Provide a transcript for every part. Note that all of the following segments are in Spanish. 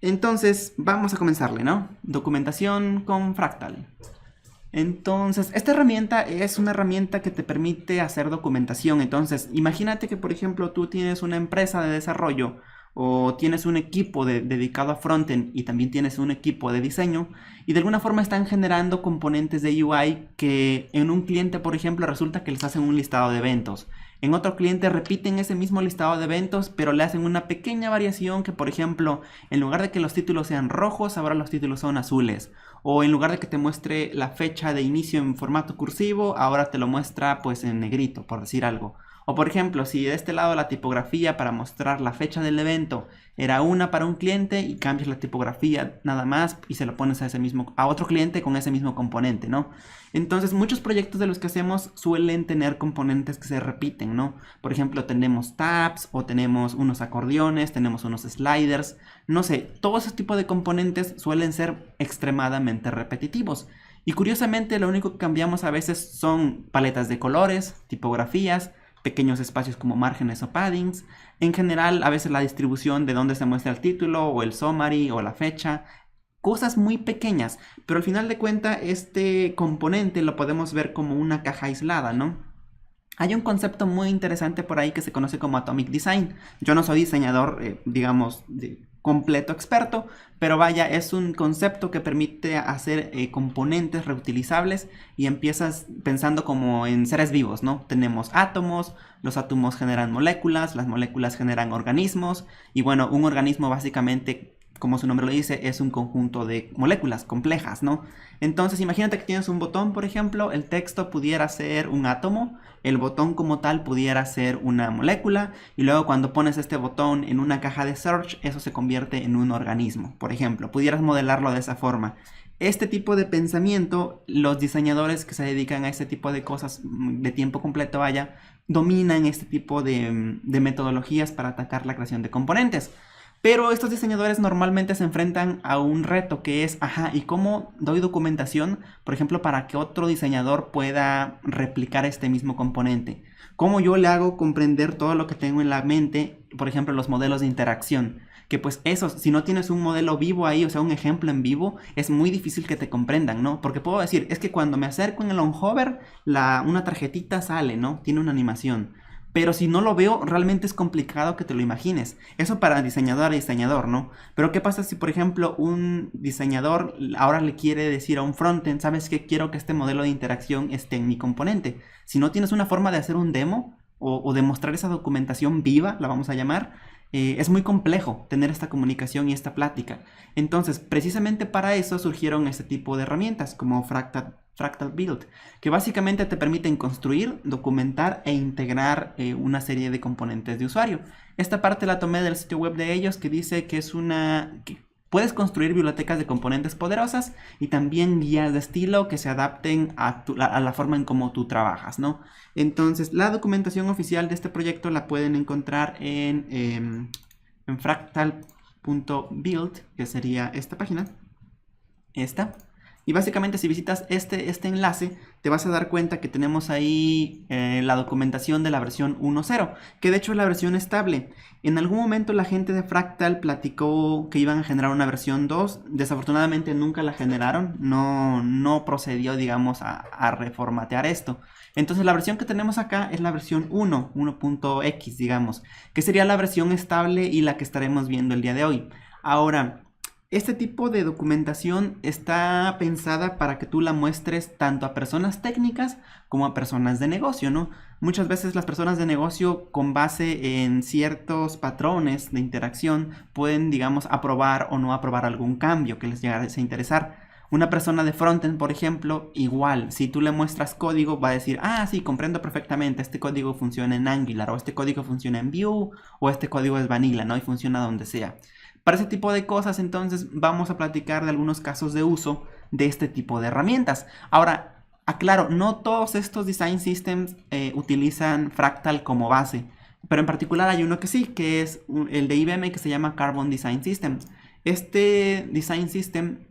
Entonces, vamos a comenzarle, ¿no? Documentación con Fractal. Entonces, esta herramienta es una herramienta que te permite hacer documentación. Entonces, imagínate que, por ejemplo, tú tienes una empresa de desarrollo o tienes un equipo dedicado a frontend y también tienes un equipo de diseño y de alguna forma están generando componentes de UI que en un cliente, por ejemplo, resulta que les hacen un listado de eventos. En otro cliente repiten ese mismo listado de eventos, pero le hacen una pequeña variación que, por ejemplo, en lugar de que los títulos sean rojos, ahora los títulos son azules. O en lugar de que te muestre la fecha de inicio en formato cursivo, ahora te lo muestra pues en negrito, por decir algo. O por ejemplo, si de este lado la tipografía para mostrar la fecha del evento era una para un cliente y cambias la tipografía nada más y se lo pones a otro cliente con ese mismo componente, ¿no? Entonces muchos proyectos de los que hacemos suelen tener componentes que se repiten, ¿no? Por ejemplo, tenemos tabs o tenemos unos acordeones, tenemos unos sliders, no sé, todo ese tipo de componentes suelen ser extremadamente repetitivos. Y curiosamente lo único que cambiamos a veces son paletas de colores, tipografías, pequeños espacios como márgenes o paddings. En general, a veces la distribución de dónde se muestra el título o el summary o la fecha. Cosas muy pequeñas, pero al final de cuentas este componente lo podemos ver como una caja aislada, ¿no? Hay un concepto muy interesante por ahí que se conoce como Atomic Design. Yo no soy diseñador, digamos, completo experto, pero vaya, es un concepto que permite hacer componentes reutilizables y empiezas pensando como en seres vivos, ¿no? Tenemos átomos, los átomos generan moléculas, las moléculas generan organismos y bueno, un organismo básicamente, como su nombre lo dice, es un conjunto de moléculas complejas, ¿no? Entonces imagínate que tienes un botón, por ejemplo, el texto pudiera ser un átomo, el botón como tal pudiera ser una molécula y luego cuando pones este botón en una caja de search, eso se convierte en un organismo, por ejemplo, pudieras modelarlo de esa forma. Este tipo de pensamiento, los diseñadores que se dedican a este tipo de cosas de tiempo completo, vaya, dominan este tipo de metodologías para atacar la creación de componentes. Pero estos diseñadores normalmente se enfrentan a un reto que es, ajá, ¿y cómo doy documentación, por ejemplo, para que otro diseñador pueda replicar este mismo componente? ¿Cómo yo le hago comprender todo lo que tengo en la mente, por ejemplo, los modelos de interacción? Que pues esos, si no tienes un modelo vivo ahí, o sea, un ejemplo en vivo, es muy difícil que te comprendan, ¿no? Porque puedo decir, es que cuando me acerco en el on-hover, una tarjetita sale, ¿no? Tiene una animación. Pero si no lo veo, realmente es complicado que te lo imagines. Eso para diseñador a diseñador, ¿no? Pero ¿qué pasa si, por ejemplo, un diseñador ahora le quiere decir a un frontend, ¿sabes qué? Quiero que este modelo de interacción esté en mi componente. Si no tienes una forma de hacer un demo o de mostrar esa documentación viva, la vamos a llamar, es muy complejo tener esta comunicación y esta plática. Entonces, precisamente para eso surgieron este tipo de herramientas como Fractal Build, que básicamente te permiten construir, documentar e integrar una serie de componentes de usuario. Esta parte la tomé del sitio web de ellos que dice que que puedes construir bibliotecas de componentes poderosas y también guías de estilo que se adapten a la forma en cómo tú trabajas, ¿no? Entonces, la documentación oficial de este proyecto la pueden encontrar en fractal.build, que sería esta página, esta. Y básicamente si visitas este enlace, te vas a dar cuenta que tenemos ahí la documentación de la versión 1.0, que de hecho es la versión estable. En algún momento la gente de Fractal platicó que iban a generar una versión 2. Desafortunadamente nunca la generaron, no procedió, digamos, a reformatear esto. Entonces la versión que tenemos acá es la versión 1.x, digamos, que sería la versión estable y la que estaremos viendo el día de hoy. Ahora, este tipo de documentación está pensada para que tú la muestres tanto a personas técnicas como a personas de negocio, ¿no? Muchas veces las personas de negocio, con base en ciertos patrones de interacción, pueden, digamos, aprobar o no aprobar algún cambio que les llegase a interesar. Una persona de frontend, por ejemplo, igual, si tú le muestras código, va a decir, ah, sí, comprendo perfectamente, este código funciona en Angular, o este código funciona en Vue, o este código es Vanilla, ¿no? Y funciona donde sea. Para ese tipo de cosas, entonces, vamos a platicar de algunos casos de uso de este tipo de herramientas. Ahora, aclaro, no todos estos design systems utilizan Fractal como base, pero en particular hay uno que sí, que es el de IBM, que se llama Carbon Design Systems. Este design system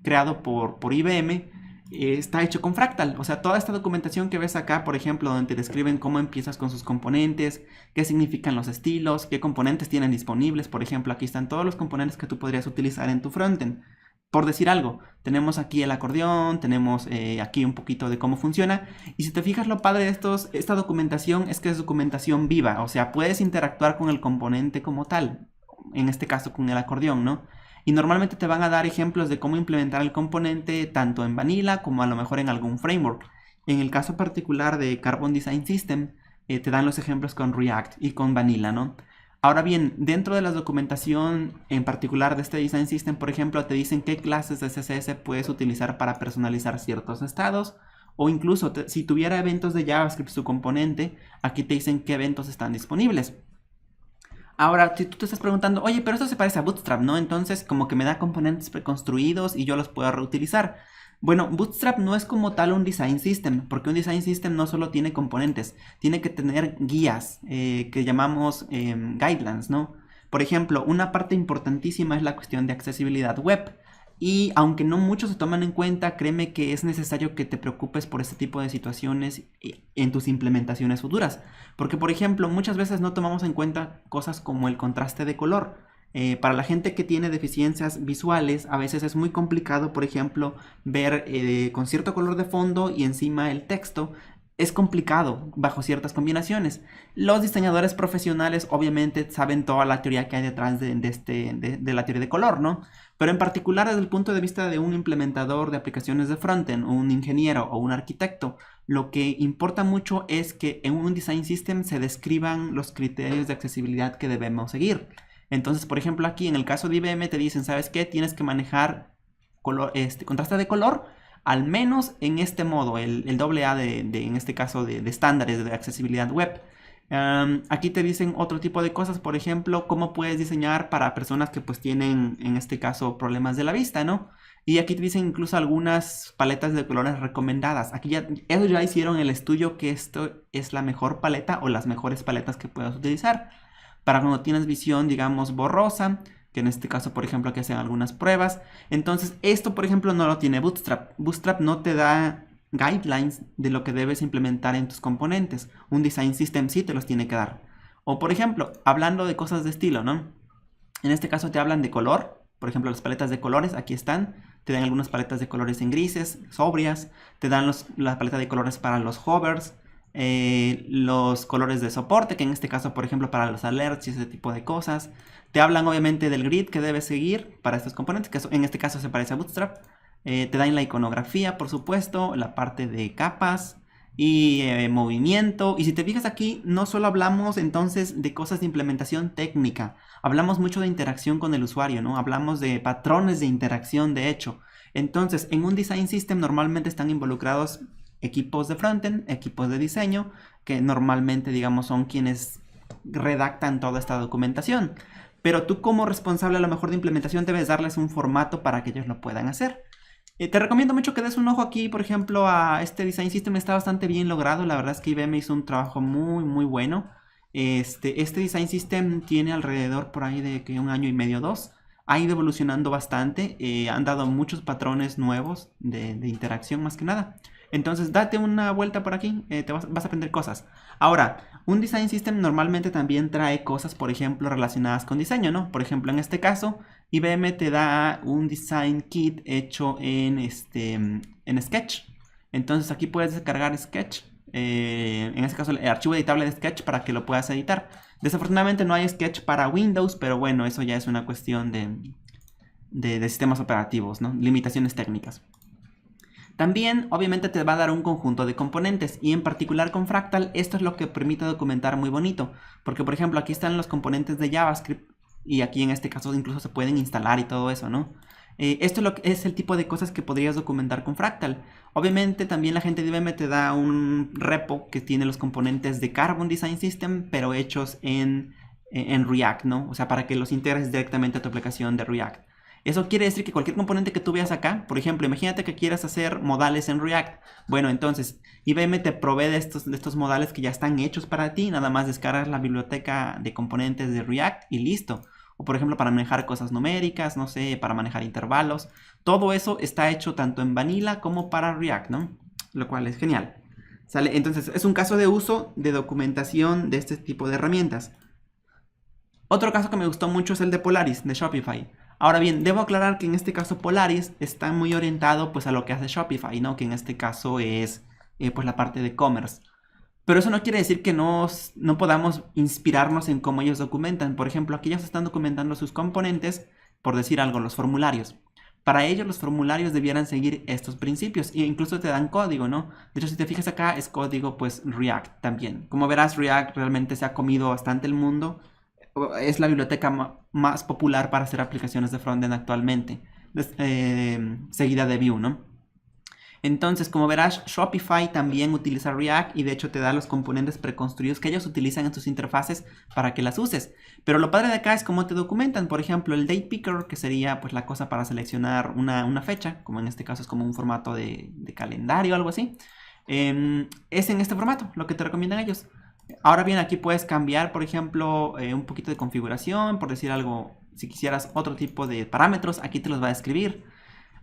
creado por IBM está hecho con Fractal. O sea, toda esta documentación que ves acá, por ejemplo, donde te describen cómo empiezas con sus componentes, qué significan los estilos, qué componentes tienen disponibles. Por ejemplo, aquí están todos los componentes que tú podrías utilizar en tu frontend. Por decir algo, tenemos aquí el acordeón, tenemos aquí un poquito de cómo funciona. Y si te fijas, lo padre de esta documentación es que es documentación viva. O sea, puedes interactuar con el componente como tal. En este caso con el acordeón, ¿no? Y normalmente te van a dar ejemplos de cómo implementar el componente tanto en Vanilla como a lo mejor en algún framework. En el caso particular de Carbon Design System, te dan los ejemplos con React y con Vanilla, ¿no? Ahora bien, dentro de la documentación en particular de este Design System, por ejemplo, te dicen qué clases de CSS puedes utilizar para personalizar ciertos estados, o incluso si tuviera eventos de JavaScript su componente, aquí te dicen qué eventos están disponibles. Ahora, si tú te estás preguntando, oye, pero esto se parece a Bootstrap, ¿no? Entonces, como que me da componentes preconstruidos y yo los puedo reutilizar. Bueno, Bootstrap no es como tal un design system, porque un design system no solo tiene componentes, tiene que tener guías que llamamos guidelines, ¿no? Por ejemplo, una parte importantísima es la cuestión de accesibilidad web. Y aunque no muchos se toman en cuenta, créeme que es necesario que te preocupes por este tipo de situaciones en tus implementaciones futuras. Porque, por ejemplo, muchas veces no tomamos en cuenta cosas como el contraste de color. Para la gente que tiene deficiencias visuales, a veces es muy complicado, por ejemplo, ver con cierto color de fondo y encima el texto. Es complicado bajo ciertas combinaciones. Los diseñadores profesionales obviamente saben toda la teoría que hay detrás de la teoría de color, ¿no? Pero en particular desde el punto de vista de un implementador de aplicaciones de frontend, un ingeniero o un arquitecto, lo que importa mucho es que en un design system se describan los criterios de accesibilidad que debemos seguir. Entonces, por ejemplo, aquí en el caso de IBM te dicen, ¿sabes qué? Tienes que manejar contraste de color, al menos en este modo, el AA en este caso de estándares de accesibilidad web. Aquí te dicen otro tipo de cosas, por ejemplo, cómo puedes diseñar para personas que pues tienen, en este caso, problemas de la vista, ¿no? Y aquí te dicen incluso algunas paletas de colores recomendadas. Aquí ellos ya hicieron el estudio que esto es la mejor paleta o las mejores paletas que puedas utilizar. Para cuando tienes visión, digamos, borrosa, que en este caso, por ejemplo, aquí hacen algunas pruebas. Entonces, esto, por ejemplo, no lo tiene Bootstrap. Bootstrap no te da guidelines de lo que debes implementar en tus componentes. Un design system sí te los tiene que dar. O, por ejemplo, hablando de cosas de estilo, ¿no? En este caso te hablan de color. Por ejemplo, las paletas de colores, aquí están. Te dan algunas paletas de colores en grises, sobrias. Te dan la paleta de colores para los hovers. Los colores de soporte, que en este caso, por ejemplo, para los alerts y ese tipo de cosas. Te hablan obviamente del grid que debes seguir para estos componentes, que en este caso se parece a Bootstrap. Te dan la iconografía, por supuesto, la parte de capas y movimiento. Y si te fijas aquí, no solo hablamos entonces de cosas de implementación técnica, hablamos mucho de interacción con el usuario, ¿no? Hablamos de patrones de interacción, de hecho. Entonces, en un design system normalmente están involucrados equipos de frontend, equipos de diseño, que normalmente, digamos, son quienes redactan toda esta documentación. Pero tú como responsable a lo mejor de implementación debes darles un formato para que ellos lo puedan hacer. Te recomiendo mucho que des un ojo aquí, por ejemplo, a este Design System. Está bastante bien logrado. La verdad es que IBM hizo un trabajo muy, muy bueno. Este Design System tiene alrededor por ahí de que 1 año y medio, 2. Ha ido evolucionando bastante. Han dado muchos patrones nuevos de interacción más que nada. Entonces date una vuelta por aquí, te vas a aprender cosas. Ahora, un Design System normalmente también trae cosas, por ejemplo, relacionadas con diseño, ¿no? Por ejemplo, en este caso, IBM te da un Design Kit hecho en Sketch. Entonces aquí puedes descargar Sketch, en este caso el archivo editable de Sketch para que lo puedas editar. Desafortunadamente no hay Sketch para Windows, pero bueno, eso ya es una cuestión de sistemas operativos, ¿no? Limitaciones técnicas. También, obviamente, te va a dar un conjunto de componentes y en particular con Fractal esto es lo que permite documentar muy bonito. Porque, por ejemplo, aquí están los componentes de JavaScript y aquí en este caso incluso se pueden instalar y todo eso, ¿no? Esto es el tipo de cosas que podrías documentar con Fractal. Obviamente también la gente de IBM te da un repo que tiene los componentes de Carbon Design System, pero hechos en React, ¿no? O sea, para que los integres directamente a tu aplicación de React. Eso quiere decir que cualquier componente que tú veas acá, por ejemplo, imagínate que quieras hacer modales en React. Bueno, entonces IBM te provee de estos modales que ya están hechos para ti. Nada más descargas la biblioteca de componentes de React y listo. O por ejemplo para manejar cosas numéricas, no sé, para manejar intervalos. Todo eso está hecho tanto en Vanilla como para React, ¿no? Lo cual es genial. ¿Sale? Entonces es un caso de uso de documentación de este tipo de herramientas. Otro caso que me gustó mucho es el de Polaris, de Shopify. Ahora bien, debo aclarar que en este caso Polaris está muy orientado pues a lo que hace Shopify, ¿no? Que en este caso es pues la parte de e-commerce. Pero eso no quiere decir que no podamos inspirarnos en cómo ellos documentan. Por ejemplo, aquí ellos están documentando sus componentes, por decir algo, los formularios. Para ellos los formularios debieran seguir estos principios e incluso te dan código, ¿no? De hecho, si te fijas acá es código pues React también. Como verás, React realmente se ha comido bastante el mundo. Es la biblioteca más popular para hacer aplicaciones de frontend actualmente, seguida de Vue, ¿no? Entonces, como verás, Shopify también utiliza React y de hecho te da los componentes preconstruidos que ellos utilizan en sus interfaces para que las uses. Pero lo padre de acá es cómo te documentan. Por ejemplo, el Date Picker, que sería pues la cosa para seleccionar una fecha, como en este caso es como un formato de calendario o algo así. Es en este formato, lo que te recomiendan ellos. Ahora bien, aquí puedes cambiar, por ejemplo, un poquito de configuración, por decir algo, si quisieras otro tipo de parámetros, aquí te los va a describir.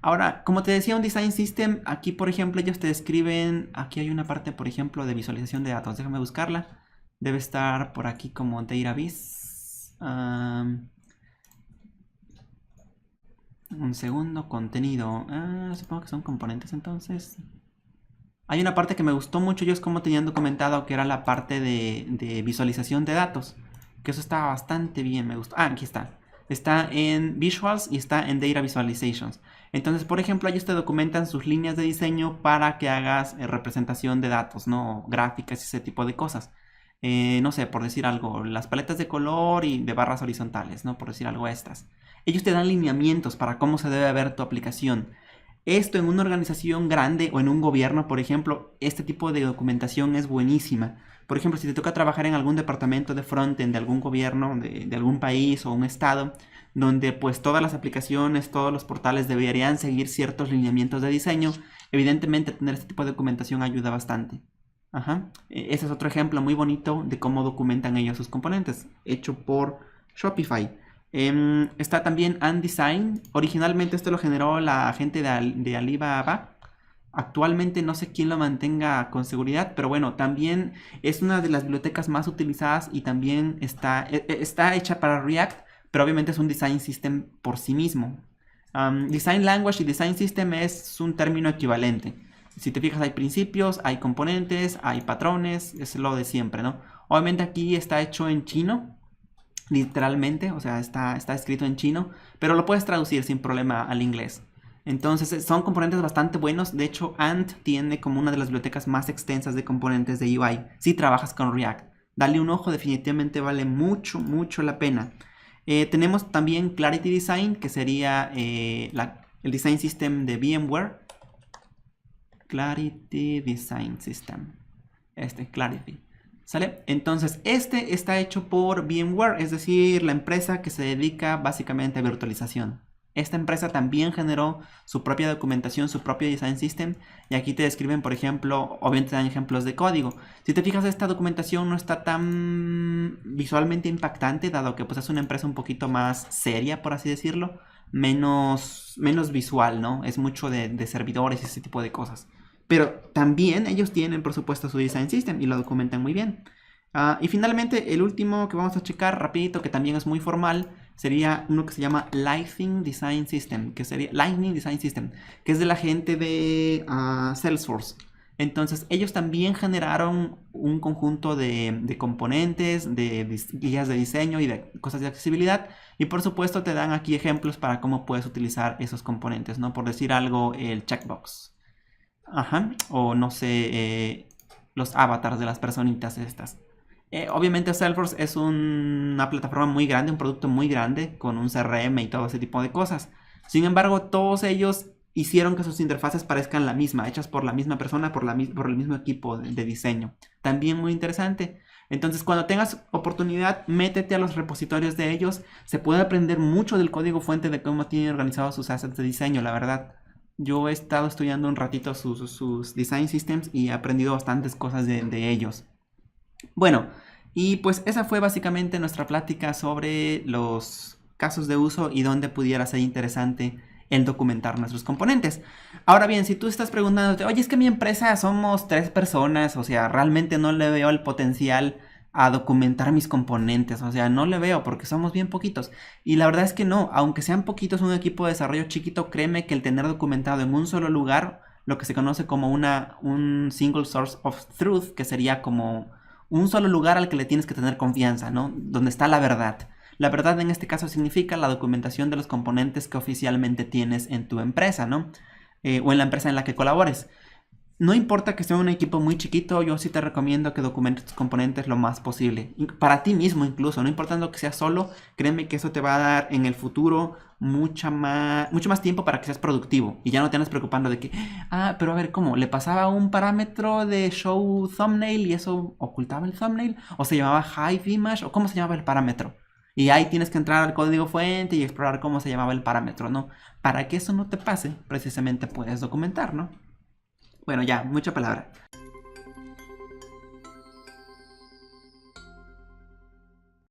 Ahora, como te decía, un design system, aquí por ejemplo ellos te describen, aquí hay una parte por ejemplo de visualización de datos, déjame buscarla, debe estar por aquí como database, un segundo, contenido, supongo que son componentes entonces. Hay una parte que me gustó mucho, ellos como tenían documentado que era la parte de visualización de datos, que eso está bastante bien, me gustó. Aquí está. Está en Visuals y está en Data Visualizations. Entonces, por ejemplo, ellos te documentan sus líneas de diseño para que hagas representación de datos, ¿no? Gráficas y ese tipo de cosas. No sé, por decir algo, las paletas de color y de barras horizontales, ¿no? Por decir algo estas. Ellos te dan lineamientos para cómo se debe ver tu aplicación. Esto en una organización grande o en un gobierno, por ejemplo, este tipo de documentación es buenísima. Por ejemplo, si te toca trabajar en algún departamento de frontend de algún gobierno, de algún país o un estado, donde pues todas las aplicaciones, todos los portales deberían seguir ciertos lineamientos de diseño, evidentemente tener este tipo de documentación ayuda bastante. Ajá. Ese es otro ejemplo muy bonito de cómo documentan ellos sus componentes, hecho por Shopify. Está también Undesign. Originalmente esto lo generó la gente de Alibaba. Actualmente no sé quién lo mantenga con seguridad, pero bueno, también es una de las bibliotecas más utilizadas y también está hecha para React, pero obviamente es un design system por sí mismo. Design language y design system es un término equivalente. Si te fijas hay principios, hay componentes, hay patrones, es lo de siempre, ¿no? Obviamente aquí está hecho en chino, literalmente, o sea, está escrito en chino, pero lo puedes traducir sin problema al inglés. Entonces son componentes bastante buenos. De hecho, Ant tiene como una de las bibliotecas más extensas de componentes de UI. Si trabajas con React, dale un ojo, definitivamente vale mucho, mucho la pena. Tenemos también Clarity Design, que sería el design system de VMware. Clarity Design System. Clarity. ¿Sale? Entonces, este está hecho por VMware, es decir, la empresa que se dedica básicamente a virtualización. Esta empresa también generó su propia documentación, su propio design system, y aquí te describen, por ejemplo, obviamente te dan ejemplos de código. Si te fijas, esta documentación no está tan visualmente impactante, dado que pues, es una empresa un poquito más seria, por así decirlo, menos visual, ¿no? Es mucho de servidores y ese tipo de cosas. Pero también ellos tienen, por supuesto, su design system y lo documentan muy bien. Y finalmente, el último que vamos a checar rapidito, que también es muy formal, sería uno que se llama Lightning Design System, que es de la gente de Salesforce. Entonces, ellos también generaron un conjunto de componentes, de guías de diseño y de cosas de accesibilidad. Y por supuesto, te dan aquí ejemplos para cómo puedes utilizar esos componentes, ¿no? Por decir algo, el checkbox. Ajá. O no sé, los avatars de las personitas estas. Obviamente Salesforce es una plataforma muy grande, un producto muy grande, con un CRM y todo ese tipo de cosas. Sin embargo, todos ellos hicieron que sus interfaces parezcan la misma, hechas por la misma persona, por el mismo equipo de diseño. También muy interesante. Entonces, cuando tengas oportunidad, métete a los repositorios de ellos. Se puede aprender mucho del código fuente de cómo tienen organizados sus assets de diseño, la verdad. Yo he estado estudiando un ratito sus design systems y he aprendido bastantes cosas de ellos. Bueno, y pues esa fue básicamente nuestra plática sobre los casos de uso y dónde pudiera ser interesante el documentar nuestros componentes. Ahora bien, si tú estás preguntándote, oye, es que mi empresa somos 3 personas, o sea, realmente no le veo el potencial a documentar mis componentes, o sea, no le veo porque somos bien poquitos. Y la verdad es que no, aunque sean poquitos, un equipo de desarrollo chiquito, créeme que el tener documentado en un solo lugar, lo que se conoce como un single source of truth, que sería como un solo lugar al que le tienes que tener confianza, ¿no? Donde está la verdad. La verdad en este caso significa la documentación de los componentes que oficialmente tienes en tu empresa, ¿no? O en la empresa en la que colabores. No importa que sea un equipo muy chiquito, yo sí te recomiendo que documentes tus componentes lo más posible. Para ti mismo incluso, no importando que seas solo, créeme que eso te va a dar en el futuro mucho más tiempo para que seas productivo. Y ya no te andes preocupando de que, pero a ver, ¿cómo? ¿Le pasaba un parámetro de show thumbnail y eso ocultaba el thumbnail? ¿O se llamaba hide image? ¿O cómo se llamaba el parámetro? Y ahí tienes que entrar al código fuente y explorar cómo se llamaba el parámetro, ¿no? Para que eso no te pase, precisamente puedes documentar, ¿no? Bueno, ya, mucha palabra.